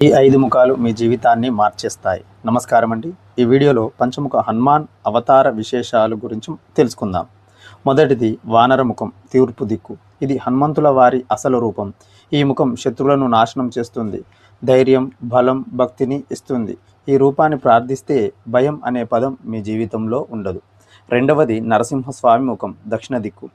ఈ 5 ముఖాలు మీ జీవితాన్ని మార్చేస్తాయి. నమస్కారం అండి. ఈ వీడియోలో పంచముఖ హనుమాన్ అవతార విశేషాలు గురించి తెలుసుకుందాం. మొదటిది వానర ముఖం, తూర్పు దిక్కు. ఇది హనుమంతుల వారి అసలు రూపం. ఈ ముఖం శత్రువులను నాశనం చేస్తుంది, ధైర్యం, బలం, భక్తిని ఇస్తుంది. ఈ రూపాన్ని ప్రార్థిస్తే భయం అనే పదం మీ జీవితంలో ఉండదు. రెండవది నరసింహస్వామి ముఖం, దక్షిణ దిక్కు.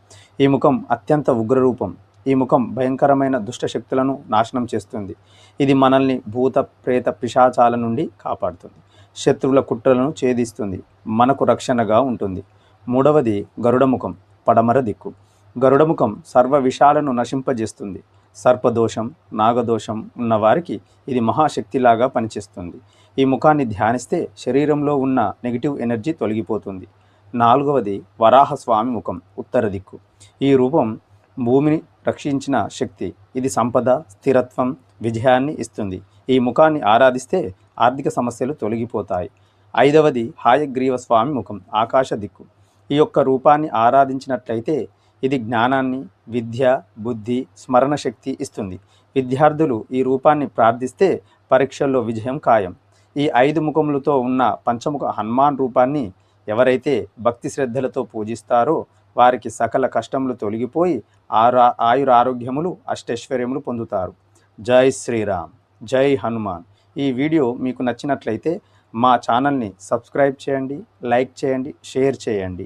ఈ ముఖం అత్యంత ఉగ్ర రూపం. ఈ ముఖం భయంకరమైన దుష్ట శక్తులను నాశనం చేస్తుంది. ఇది మనల్ని భూత ప్రేత పిశాచాల నుండి కాపాడుతుంది, శత్రువుల కుట్రలను ఛేదిస్తుంది, మనకు రక్షణగా ఉంటుంది. మూడవది గరుడముఖం, పడమర దిక్కు. గరుడముఖం సర్వ విషాలను నశింపజేస్తుంది. సర్పదోషం, నాగదోషం ఉన్నవారికి ఇది మహాశక్తిలాగా పనిచేస్తుంది. ఈ ముఖాన్ని ధ్యానిస్తే శరీరంలో ఉన్న నెగిటివ్ ఎనర్జీ తొలగిపోతుంది. నాలుగవది వరాహస్వామి ముఖం, ఉత్తర దిక్కు. ఈ రూపం భూమిని రక్షించిన శక్తి. ఇది సంపద, స్థిరత్వం, విజయాన్ని ఇస్తుంది. ఈ ముఖాన్ని ఆరాధిస్తే ఆర్థిక సమస్యలు తొలగిపోతాయి. ఐదవది హయగ్రీవ స్వామి ముఖం, ఆకాశ దిక్కు. ఈ యొక్క రూపాన్ని ఆరాధించినట్లయితే ఇది జ్ఞానాన్ని, విద్య, బుద్ధి, స్మరణ శక్తి ఇస్తుంది. విద్యార్థులు ఈ రూపాన్ని ప్రార్థిస్తే పరీక్షల్లో విజయం ఖాయం. ఈ 5 ముఖములతో ఉన్న పంచముఖ హనుమాన్ రూపాన్ని ఎవరైతే భక్తి శ్రద్ధలతో పూజిస్తారో వారికి సకల కష్టములు తొలగిపోయి ఆయురారోగ్యములు, అష్టైశ్వర్యములు పొందుతారు. జై శ్రీరామ్, జై హనుమాన్. ఈ వీడియో మీకు నచ్చినట్లయితే మా ఛానల్ని సబ్స్క్రైబ్ చేయండి, లైక్ చేయండి, షేర్ చేయండి.